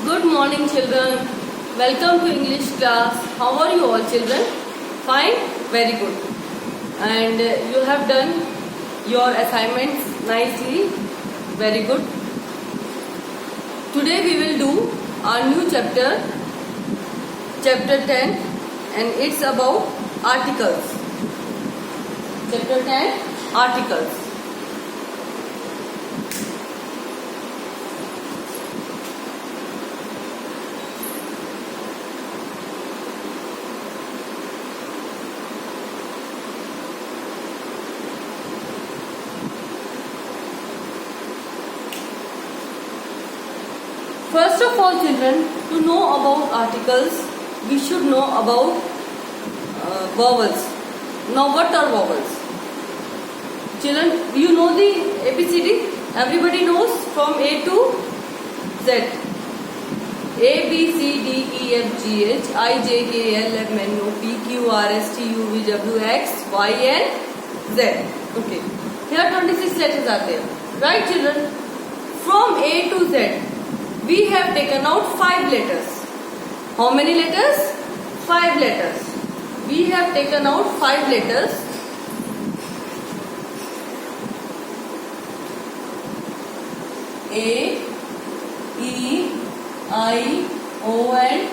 Good morning, children. Welcome to English class. How are you all, children? Fine? Very good. And you have done your assignments nicely. Very good. Today we will do our new chapter, chapter 10, and it's about articles. Chapter 10, articles. First of all, children, to know about articles, we should know about vowels. Now, what are vowels? Children, you know the ABCD? Everybody knows from A to Z. A, B, C, D, E, F, G, H, I, J, K, L, M, N, O, P, Q, R, S, T, U, V, W, X, Y, and Z. Okay. Here 26 letters are there. Right, children? From A to Z, we have taken out 5 letters. How many letters? 5 letters. We have taken out 5 letters. A, E, I, O and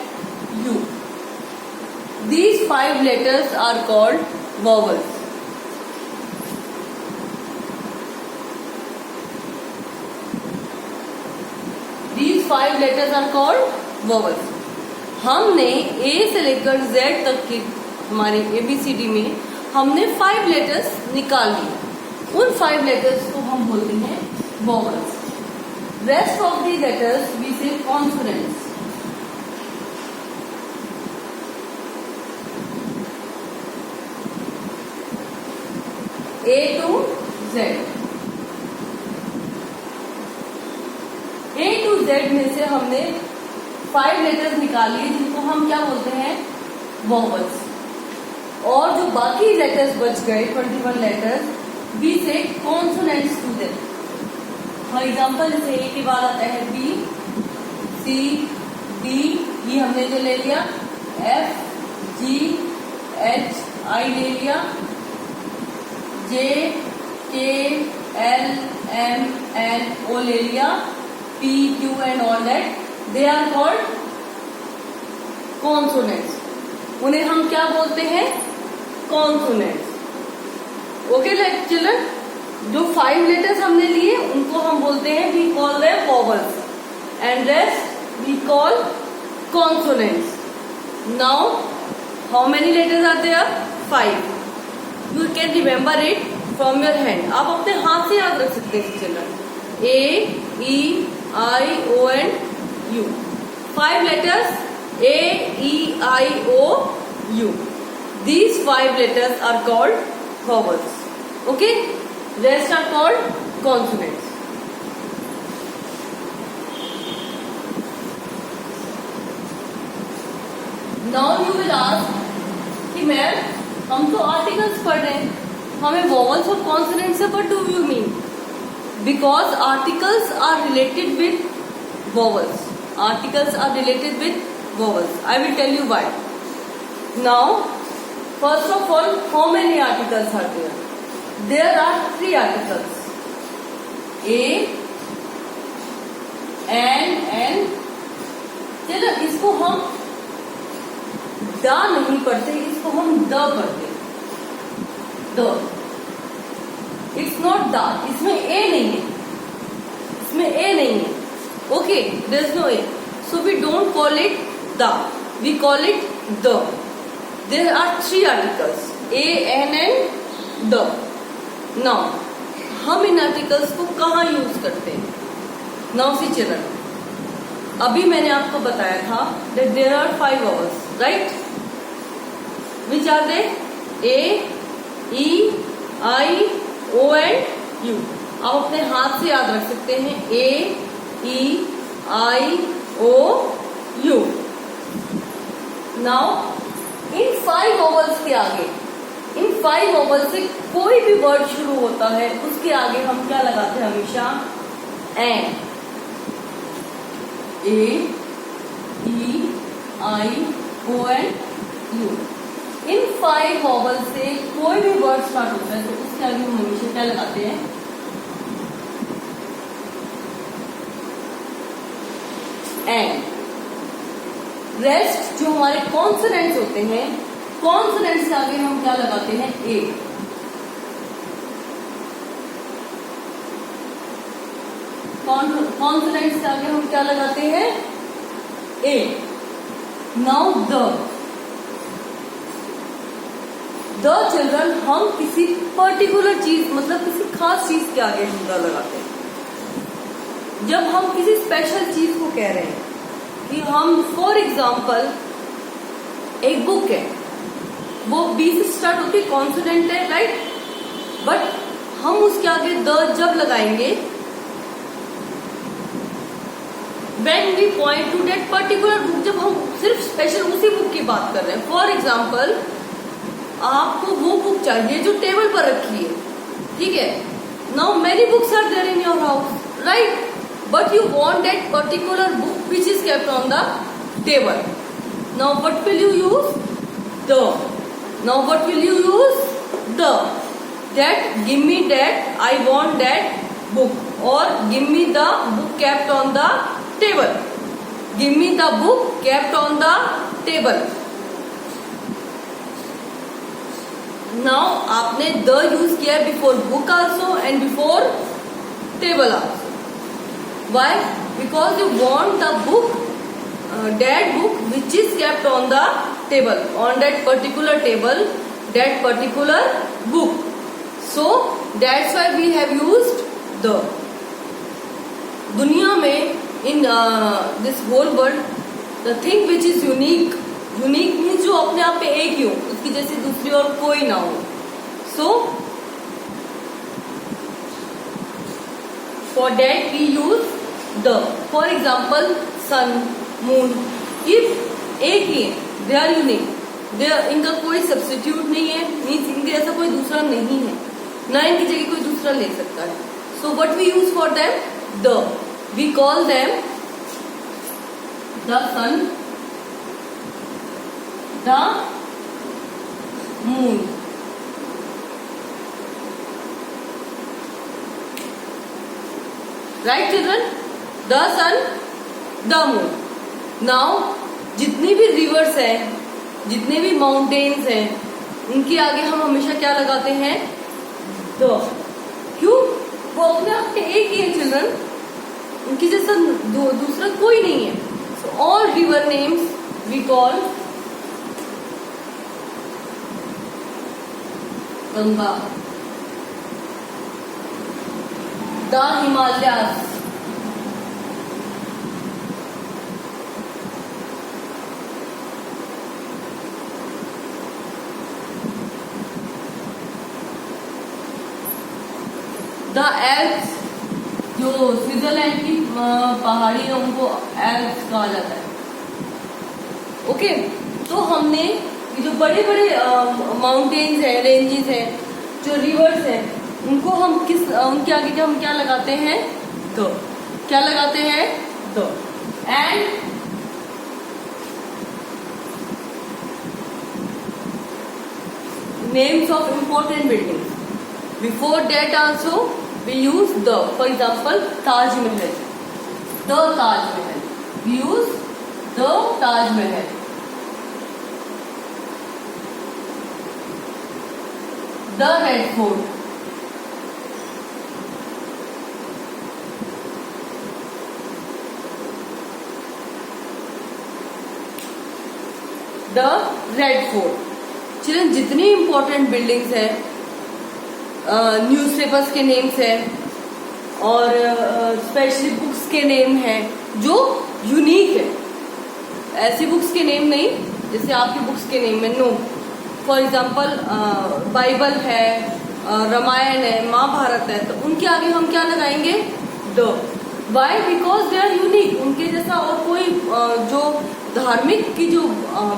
U. These 5 letters are called vowels. These 5 letters are called vowels. हमने A से लेकर Z तक की हमारी ABCD में हमने 5 letters निकाल लिए. उन 5 लेटर्स को हम बोलते हैं vowels. Rest of the letters we say consonants. A to Z. A to Z में से हमने 5 लेटर्स निकाल लिए जिनको हम क्या बोलते हैं वॉवल्स. और जो बाकी लेटर्स बच गए 21 letters we say consonants to them. For example जैसे ए के बाद आता है बी, सी, डी, ये हमने जो ले लिया, एफ, जी, एच, आई ले लिया, जे, के, एल, एम, एन, ओ ले लिया, P, Q and all that, they are called consonants. उन्हें हम क्या बोलते हैं? Consonants. Okay, children? जो 5 letters हमने लिए उनको हम बोलते हैं we call them vowels and rest we call consonants. Now, how many letters are there? 5. You can remember it from your hand. आप अपने हाथ से याद रख सकते हैं children. A, E, I, O and U. 5 letters A, E, I, O, U. These 5 letters are called vowels. Okay? Rest are called consonants. Now you will ask कि ma'am हम तो आर्टिकल्स पढ़ रहे हैं, हमें vowels और consonants से what do you mean? Because articles are related with vowels. Articles are related with vowels. I will tell you why. Now, first of all, how many articles are there? There are 3 articles. A, and. चलो इसको हम the नहीं पढ़ते, इसको हम the पढ़ते. The. It's not da. इसमें A नहीं है. इसमें A नहीं है. Okay, there's no A. So we don't call it da. We call it the. There are 3 articles. A, N and the. Now, हम इन articles को कहाँ use करते हैं? Now see children. अभी मैंने आपको बताया था that there are 5 vowels, right? Which are they? A, E, I, O and U. आप अपने हाथ से याद रख सकते हैं A, E, I, O, U. Now, in 5 vowels के आगे, इन 5 vowels से कोई भी वर्ड शुरू होता है उसके आगे हम क्या लगाते हैं हमेशा? N. A, E-I-O-N-U। In 5 vowel से कोई भी वर्ड स्टार्ट होता है तो उसके आगे हम हमेशा क्या लगाते हैं? एंड। रेस्ट जो हमारे कॉन्सोनेंट्स होते हैं, कॉन्सोनेंट्स के आगे हम क्या लगाते हैं? ए। कॉन्सोनेंट्स के आगे हम क्या लगाते हैं? ए। नाउ द चिल्ड्रन, हम किसी पर्टिकुलर चीज मतलब किसी खास चीज के आगे हम द लगाते हैं। जब हम किसी स्पेशल चीज को कह रहे हैं कि हम फॉर एग्जाम्पल एक बुक है, वो बी से स्टार्ट होती है, कॉन्सोनेंट है, राइट, बट हम उसके आगे द जब लगाएंगे when we point to that particular book, जब हम सिर्फ स्पेशल उसी बुक की बात कर रहे हैं। फॉर एग्जाम्पल आपको वो बुक चाहिए जो टेबल पर रखी है, ठीक है। Now many books are there in your house, right, but you want that particular book which is kept on the table. Now what will you use? The. Now what will you use? The. That give me that, I want that book, और give me the book kept on the table. Give me the book kept on the table. Now आपने the use किया है before book also and before table also. Why? Because you want the book, that book which is kept on the table, on that particular table, that particular book. So that's why we have used the. दुनिया में in this whole world, the thing which is unique means जो अपने आप पे एक ही हो, उसकी जैसे दूसरी और कोई ना हो। So for that we use the। For example sun, moon, ये एक ही है, they are unique, इनका कोई सब्स्टिट्यूट नहीं है, मीन्स इनके ऐसा कोई दूसरा नहीं है, ना इनकी जगह कोई दूसरा ले सकता है। So what we use for them? The। We call them the sun, the moon। Right children? The sun, the moon। Now जितनी भी रिवर्स हैं, जितने भी माउंटेन्स हैं, उनके आगे हम हमेशा क्या लगाते हैं? द। क्यों? वो अपने आप पे एक ही है चिल्ड्रन, उनकी जैसा दूसरा कोई नहीं है। So all river names we call Ganga, the Himalayas, the Alps, जो स्विट्जरलैंड की पहाड़ी है उनको एल्प्स कहा जाता है। ओके, तो हमने ये जो बड़े बड़े माउंटेन्स हैं, रेंजेस हैं, जो रिवर्स हैं, उनको हम उनके आगे हम क्या लगाते हैं? द। क्या लगाते हैं? The. And names of important buildings, before that also we use the। For example Taj Mahal, the Taj Mahal, we use the Taj Mahal। The Red Fort, the Red Fort। Children जितनी important buildings हैं, newspapers के names हैं और specially books के name हैं जो unique है, ऐसी बुक्स के नेम नहीं जैसे आपकी बुक्स के नेम में, नो। फॉर एग्जाम्पल बाइबल है, रामायण है, महाभारत है, तो उनके आगे हम क्या लगाएंगे? The. Why? Because they are unique, उनके जैसा और कोई जो धार्मिक की जो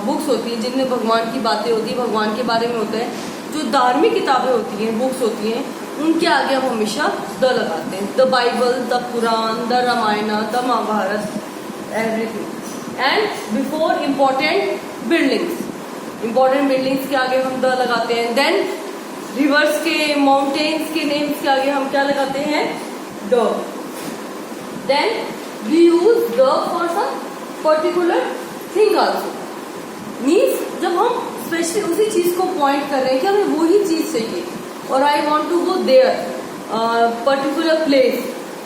बुक्स होती है जिनमें भगवान की बातें होती है, भगवान के बारे में होता है, जो धार्मिक किताबें होती हैं, बुक्स होती हैं, उनके आगे हम हमेशा द लगाते हैं। The Bible, the Quran, the Ramayan, the Mahabharat, everything. And before important buildings, important buildings के आगे हम द लगाते हैं। देन रिवर्स के, माउंटेन्स के नेम्स के आगे हम क्या लगाते हैं? The. Then we use the for some particular thing also, means जब हम स्पेशली उसी चीज को पॉइंट कर रहे हैं कि हमें वही चीज चाहिए, और I want to go there particular place,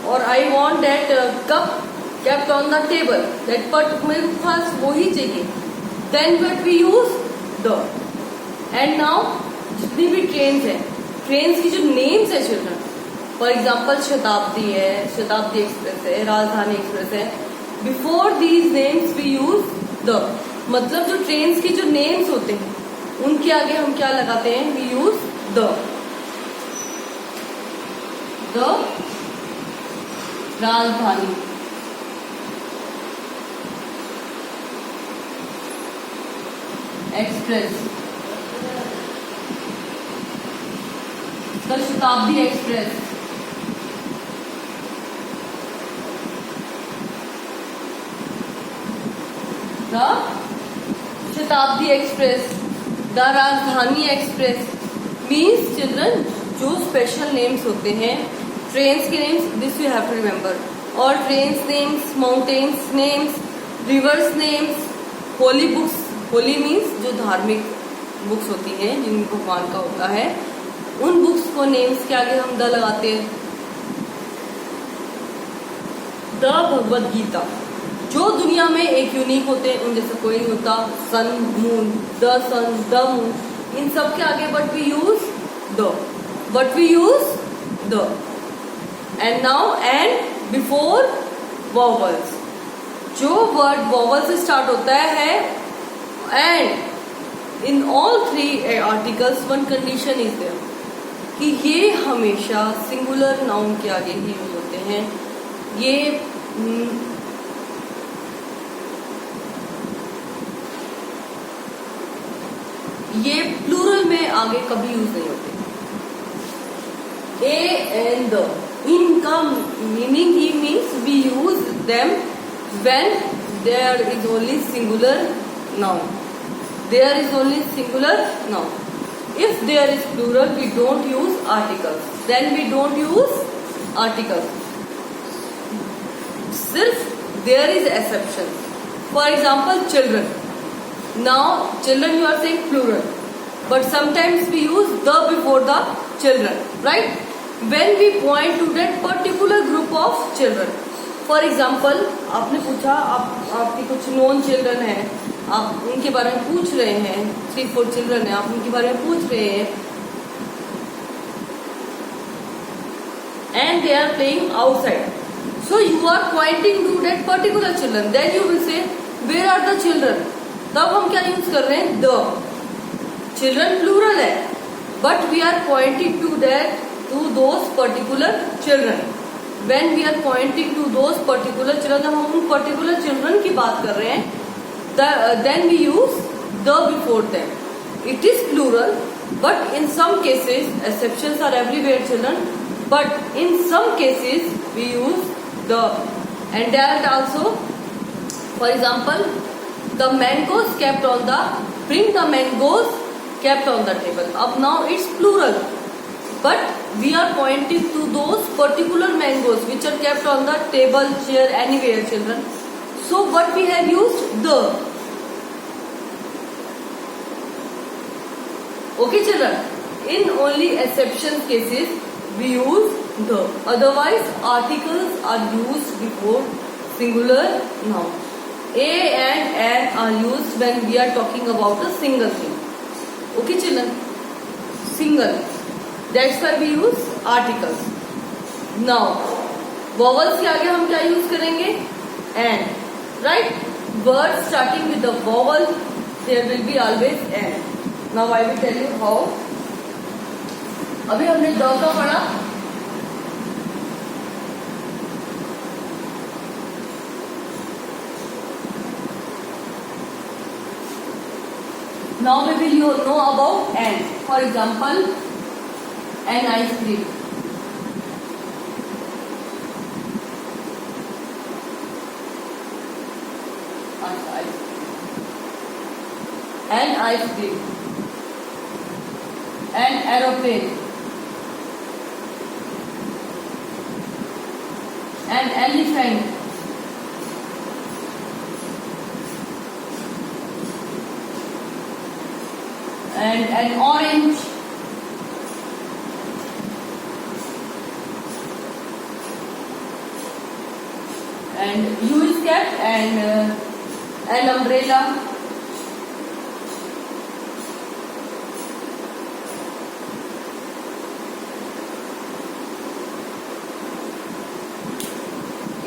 और I want that cup kept on the table, that but मेरे पास वही चाहिए, then but we use the। and now जितनी भी ट्रेन्स है, ट्रेन्स की जो नेम्स है चिल्ड्रन, फॉर एग्जाम्पल शताब्दी है, शताब्दी एक्सप्रेस है, राजधानी एक्सप्रेस है, before these names we use the. मतलब जो ट्रेन्स की जो नेम्स होते हैं उनके आगे हम क्या लगाते हैं? We use the. Rajdhani, express, the Shatabdi express, the Shatabdi express, the Rajdhani express. Means children जो स्पेशल नेम्स होते हैं, ट्रेन्स के names, this you have to remember, और trains names, mountains names, rivers names, holy books, holy means जो धार्मिक books होती हैं जिनमें भगवान का होता है, उन बुक्स को नेम्स के आगे हम द लगाते हैं। द भगवद गीता, जो दुनिया में एक यूनिक होते हैं, उन जैसे कोई नहीं होता, सन, मून, द मून, इन सब के आगे but we use the. And now and before vowels, जो वर्ड वॉवल से स्टार्ट होता है, and in all three articles one condition is there कि ये हमेशा सिंगुलर नाउन के आगे ही यूज होते हैं। ये प्लूरल में आगे कभी यूज नहीं होते। ए एंड द, इनका मीनिंग ही means we use them when there is only singular noun, there is only singular noun. If there is plural, we don't use articles, then we don't use articles. Still there is exception, for example children. Now children you are saying plural, but sometimes we use the before the children, right? When we point to that particular group of children, for example आपने पूछा, आपकी कुछ non children है, आप उनके बारे में पूछ रहे हैं, 3-4 चिल्ड्रन है, आप उनके बारे में पूछ रहे हैं, and they are playing outside, so you are pointing to that particular children, then you will say where are the children। तब हम क्या यूज कर रहे हैं? the। children plural है, but we are pointing to that, to those particular children। when we are pointing to those particular children, जब हम उन particular children की बात कर रहे हैं, then we use the before them। it is plural, but in some cases, exceptions are everywhere children, but in some cases we use the। and that also, for example the mangoes kept on the, bring the mangoes kept on the table। अब now it's plural, but we are pointing to those particular mangoes which are kept on the table, chair, anywhere children, so what we have used? the। okay children, in only exception cases we use the, otherwise articles are used before singular noun। a and an are used when we are talking about a single thing। okay children, single, that's why we use articles। now vowels के आगे हम क्या use करेंगे? and, right? word starting with the vowel, there will be always and। now I will tell you how। अभी हमने the का पढ़ा, now we will know about and। for example an ice cream, An ice cream. An aeroplane. An elephant. And an orange. And U is kept, and an umbrella.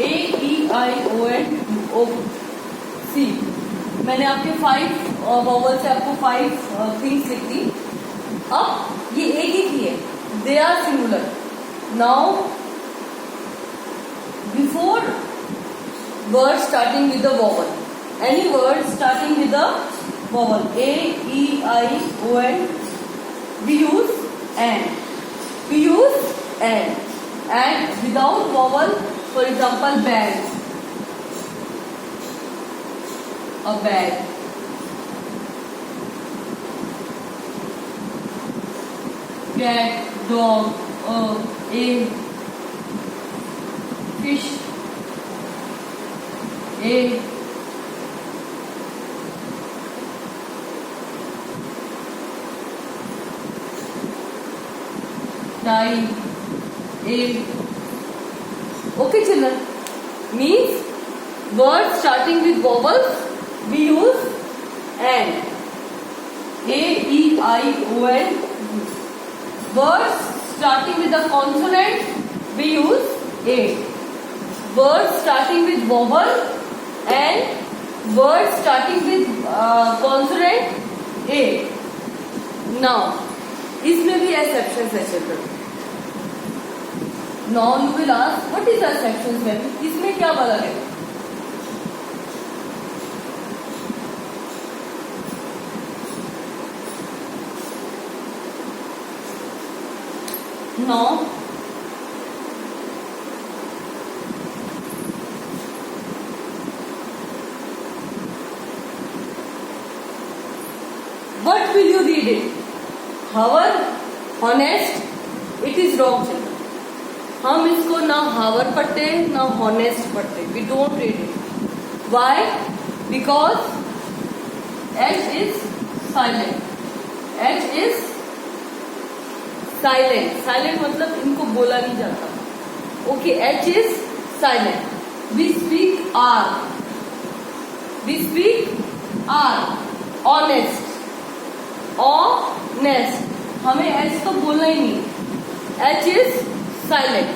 A-E-I-O-N-O-C. मैंने आपके 5 vowel से आपको 5 things लिख दी. अब ये एक ही है, they are singular. Now before word starting with the vowel, any word starting with the vowel, A, E, I, O, N, we use and. And without vowel, for example, bag, a bag. Cat, dog, a fish, a tie, a. Okay, children. Means words starting with vowels we use and. A, E, I, O, N. Words starting with the consonant we use A. Words starting with vowel and words starting with consonant A. Now, इसमें भी exceptions है children. Now you will ask, what is the exceptions में? इसमें क्या बदल है? Now, what will you read it? Hour, honest, it is wrong children. हम इसको ना हावर पढ़ते ना हॉनेस्ट पढ़ते. We don't read it. Why? Because H is silent. H is silent. Silent मतलब इनको बोला नहीं जाता. Okay, H is silent. We speak R. We speak R. Honest. Honest. हमें H तो बोलना ही नहीं. H is silent.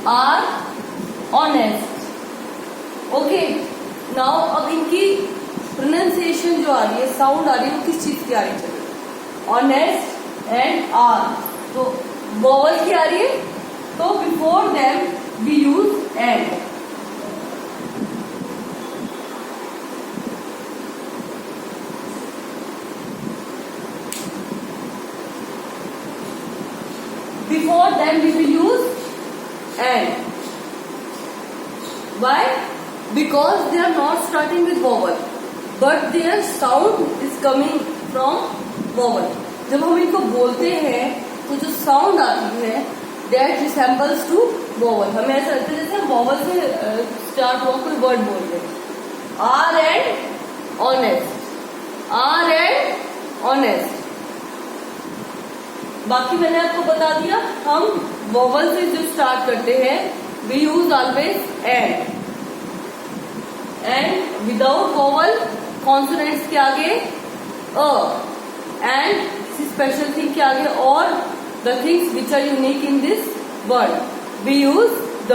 R honest. Okay. Now अब इनकी प्रोनाउंसिएशन जो आ रही है, साउंड आ रही है, वो किस चीज की आ रही है? Honest and R. तो वॉवल की आ रही है, तो before them we use and. Before them we will use and. Why? Because they are not starting with vowel, but their sound is coming from vowel. जब हम इनको बोलते हैं तो जो साउंड आती है that resembles to vowel. हमें ऐसा लगता है जैसे हम vowel से स्टार्ट हुआ कोई वर्ड बोल रहे हैं. R and honest. R and honest. बाकी मैंने आपको बता दिया, हम वॉवल से जो स्टार्ट करते हैं we use always and without vowel consonants के आगे अ एंड स्पेशल थिंग के आगे और the things which are unique in this word we use the.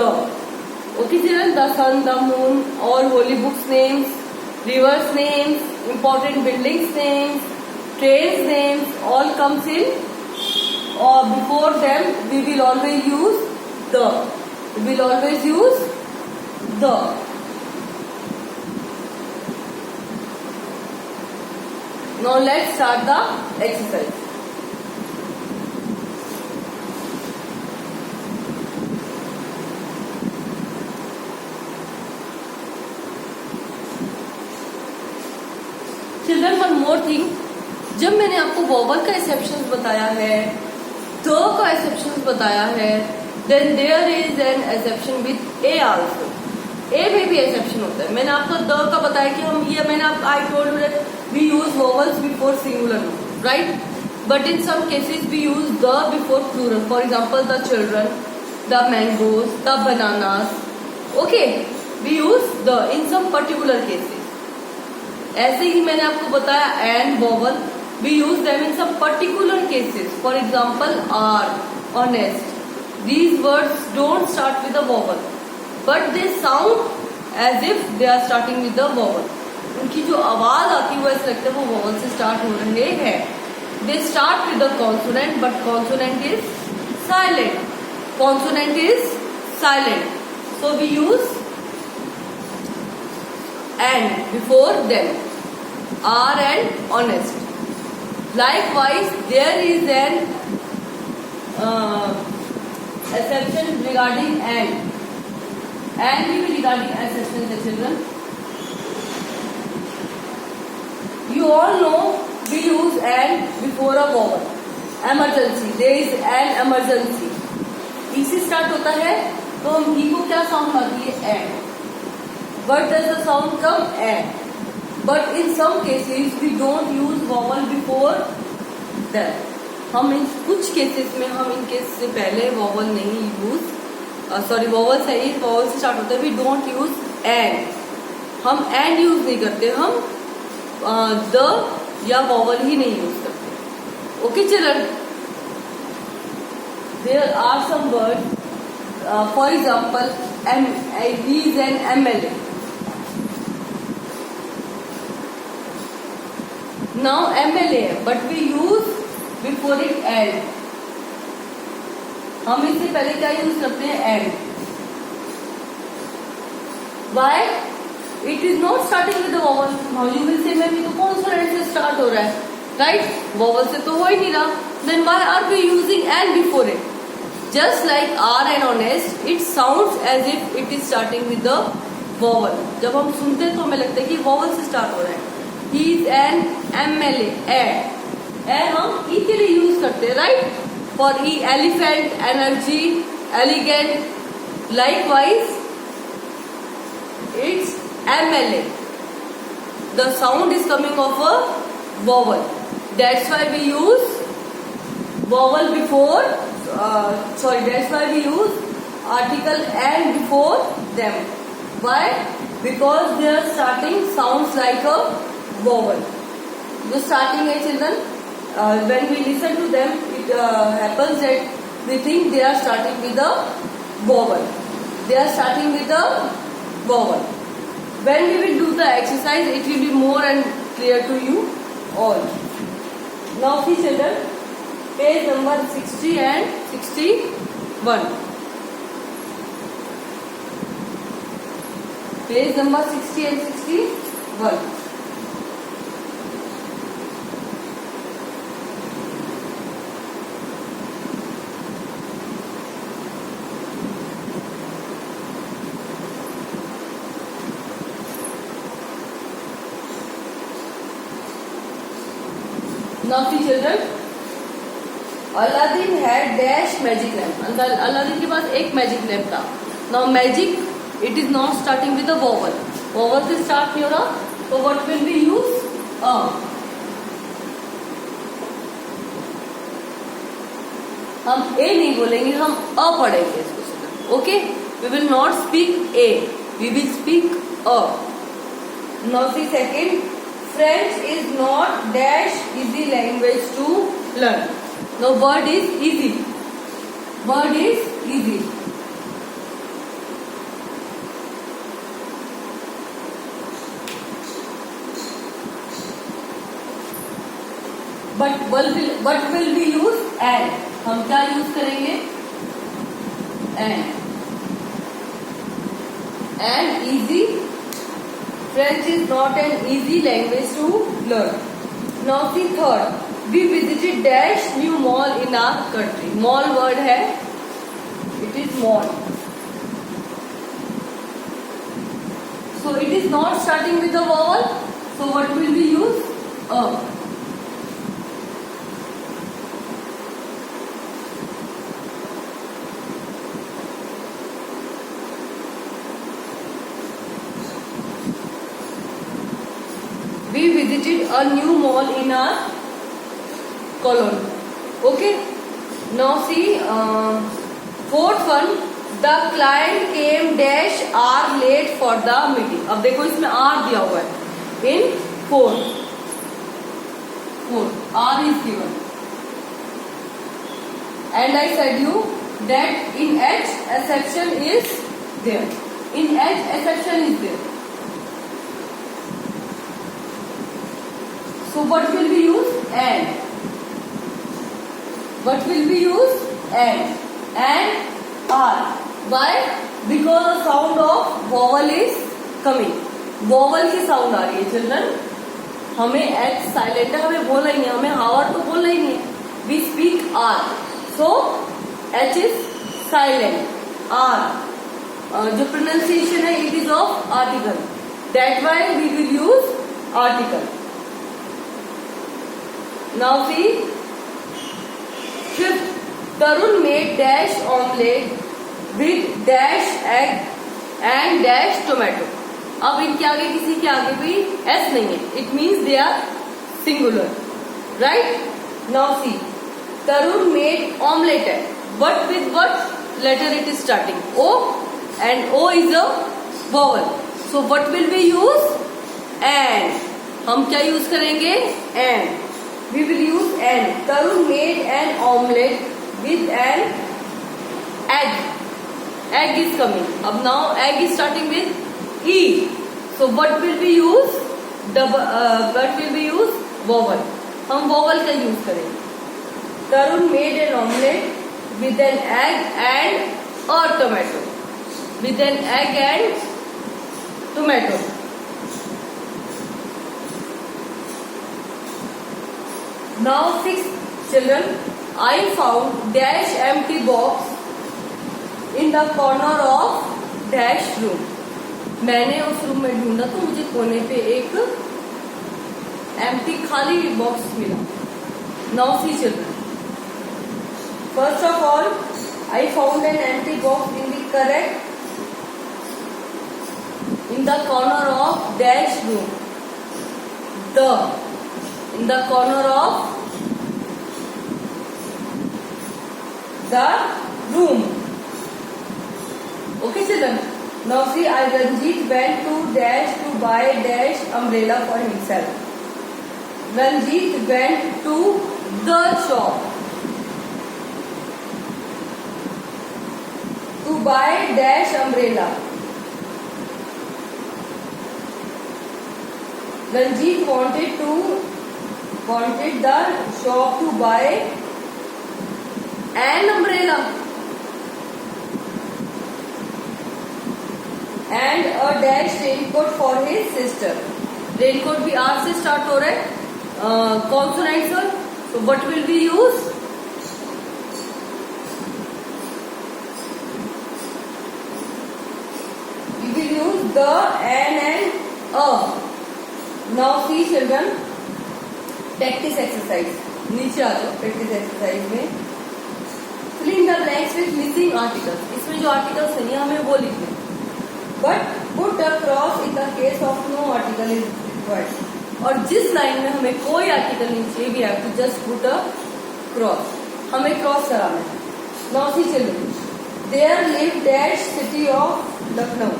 Okay children, the sun, the moon, all holy books names, rivers names, important buildings names, trains names, all comes in or before them we will always use the. We will always use the. Now let's start the exercise. One more thing, जब मैंने आपको vowel का exception बताया है, the का exception बताया है, then there is an exception with A also. A में भी एक्सेप्शन होता है। मैंने आपको द का बताया कि हम ये मैंने आप I told you that we use vowels before singular noun, right? But in some cases we use the before plural, for example the children, the mangoes, the bananas, okay, we use the in some particular cases. ऐसे ही मैंने आपको बताया an vowel, we use them in some particular cases, for example hour, honest. These words don't start with a vowel, but they sound as if they are starting with the vowel. उनकी जो आवाज आती है वो ऐसा लगता है वो vowel से start हो रहे हैं। They start with the consonant, but consonant is silent. Consonant is silent. So we use and before them. Are and honest. Likewise, there is an exception regarding and will be regarding exception, the children. You all know we use and before a vowel. Emergency, there is an emergency. E से start होता है तो हम ई को क्या sound आती है? and. But does the sound come? and. But in some cases we don't use vowel before them. हम इन कुछ केसेस में हम इन केस से पहले वॉवल नहीं यूज, सॉरी वॉवल से ही वॉवल से स्टार्ट होता है, वी डोंट यूज एंड, हम एंड यूज नहीं करते, हम द या वॉवल ही नहीं यूज करते। Okay children, there are some word, for example he is an MLA। Now MLA but we use before it an, हम इससे पहले क्या यूज करते हैं? An. Why? It is not starting with the vowel. Now you will say ma'am ये तो consonant से start हो रहा है, राइट? वोवल से तो हो ही नहीं रहा, then why are we using an before it? Just like hour and honest, it sounds as if it is starting with the vowel. जब हम सुनते हैं तो हमें लगता है कि वोवल से स्टार्ट हो रहा है। He is an MLA, and हम ई के लिए यूज करते हैं, right? For E elephant, energy, elegant. Likewise it's MLA, the sound is coming of a vowel, that's why we use vowel before, that's why we use article and before them. Why? Because their starting sounds like a vowel. The starting है children, when we listen to them, it happens that we think they are starting with a vowel. They are starting with a vowel. When we will do the exercise, it will be more and clear to you all. Now see children, page number 60 and 61. Page number 60 and 61. Now see children, Aladdin had dash magic lamp. Aladdin के पास एक magic lamp था. Now magic, it is not starting with a vowel. Vowel से start नहीं हो रहा, so what will we use? हम ए नहीं बोलेंगे, हम अ पढ़ेंगे इसको. Okay, we will not speak a, we will speak a. Now see second, French is not dash easy language to learn. Now word is easy. Word is easy. But what will we use? And. हम क्या use करेंगे? And. And easy. French is not an easy language to learn. Now the third, we visited dash new mall in our country. Mall word है, it is mall. So it is not starting with a vowel. So what will we use? A. We visited a new mall in our colony. Okay. Now see, fourth one, the client came dash hour late for the meeting. अब देखो इसमें R दिया हुआ है in fourth R is given, and I said you that in H exception is there. In H exception is there. So what will be used? And. What will be used? And R. Why? Because the sound of vowel is coming. Vowel की sound आ रही है children. हमें H silent है, हमें बोलना ही नहीं, हमें हावर तो बोलना ही नहीं है. We speak R. So H is silent. R जो pronunciation है it is of article. That why we will use article. Now see, fifth, Tarun made dash omelette with dash egg and dash tomato. अब इनके आगे किसी के आगे भी S नहीं है. It means they are singular, right? Now see, Tarun made omelette. But with what letter it is starting? O, and O is a vowel. So what will we use? And. हम क्या use करेंगे? And. We will use an. Tarun made an omelette with an egg. Egg is coming. अब now egg is starting with E. So what will we use? What will we use? Vowel. हम vowel का use करेंगे. Tarun made an omelette with an egg and a tomato. With an egg and tomato. Now six children, I found dash empty box in the corner of dash room. मैंने उस room में ढूंढा तो मुझे कोने पे एक empty खाली बॉक्स मिला. Now see children, first of all I found an empty box in the corner of dash room. In the corner of the room. Okay children. Now see, Ranjit went to dash to buy dash umbrella for himself. Ranjit went to the shop to buy dash umbrella. Ranjit wanted the shop to buy an umbrella and a dash raincoat for his sister. Raincoat भी R से start हो रहा है, consonant sir. So what will we use? We will use the, an and a. Now see children, practice exercise. नीचे आ जाओ practice exercise में. Fill in the blanks with missing articles. इसमें जो articles नहीं है हमें वो लिखने. But put a cross in the case of no article is required. और जिस लाइन में हमें कोई आर्टिकल नहीं चाहिए, we have to just put a cross. हमें क्रॉस कराना है. Now see children, there lived dash city of Lucknow.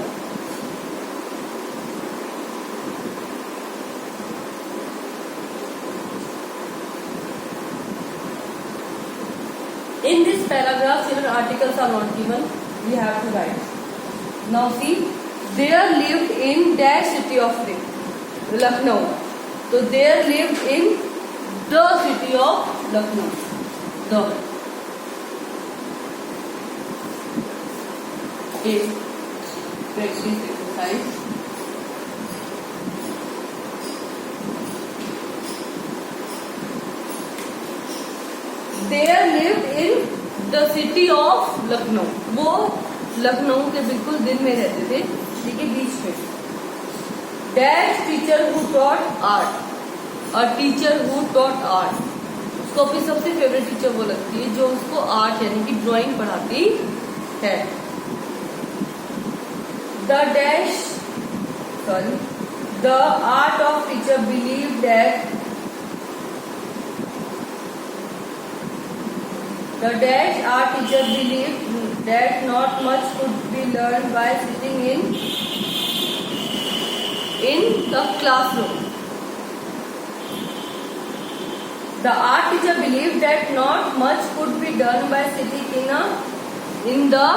In this paragraph, children, articles are not given. We have to write. Now see, there lived in dash city of Lucknow. So there lived in the city of Lucknow. The. Okay. Practice exercise. There lived in the city of Lucknow. वो लखनऊ के बिल्कुल दिल में रहते थे, ठीक है, बीच में. Dash teacher who taught art. A teacher who taught art, उसको अपनी सबसे फेवरेट टीचर वो लगती है जो उसको आर्ट यानी कि ड्राइंग पढ़ाती है। The art of teacher believe that the dash art teacher believed that not much could be learned by sitting in the classroom. The art teacher believed that not much could be done by sitting in the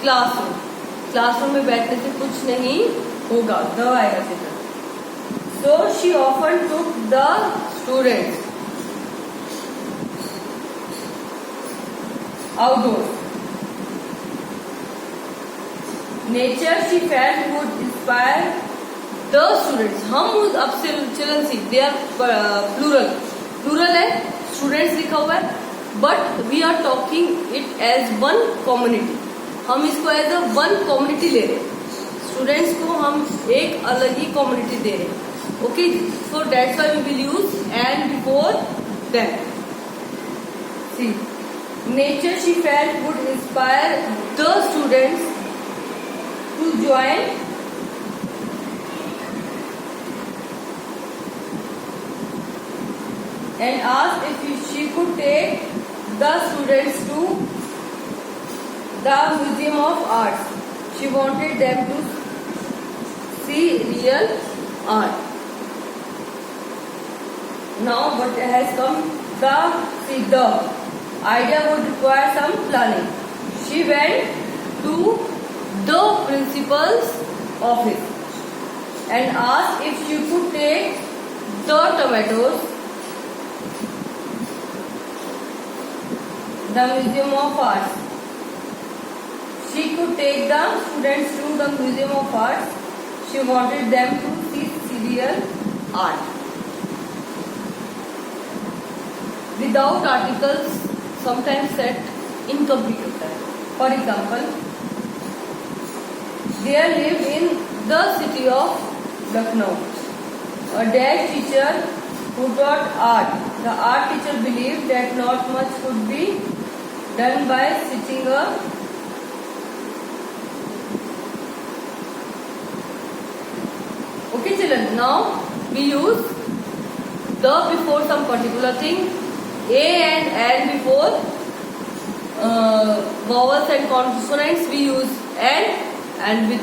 classroom. Classroom में बैठने से कुछ नहीं होगा, the आएगा चित्र। So she often took the students outdoors. Nature she felt would inspire the students. हम अब से children see they are plural है, स्टूडेंट्स लिखा हुआ है, but we are talking it as one community. हम इसको एज अ वन कम्युनिटी ले रहे हैं, स्टूडेंट्स को हम एक अलग ही कम्युनिटी दे रहे हैं। Okay, so that's why we will use an before them. See nature she felt would inspire the students to join and asked if she could take the students to the Museum of Arts. She wanted them to see real art. Now what has come, the idea would require some planning. She went to the principal's office and asked if she could take the tomatoes, the Museum of Arts. She could take the students to the Museum of Arts. She wanted them to see real art. Without articles sometimes set incomplete होता है। For example, there lived in the city of Lucknow a dash teacher who taught art. The art teacher believed that not much could be done by sitting a okay children, now we use the before some particular thing, a and before vowels and consonants we use and without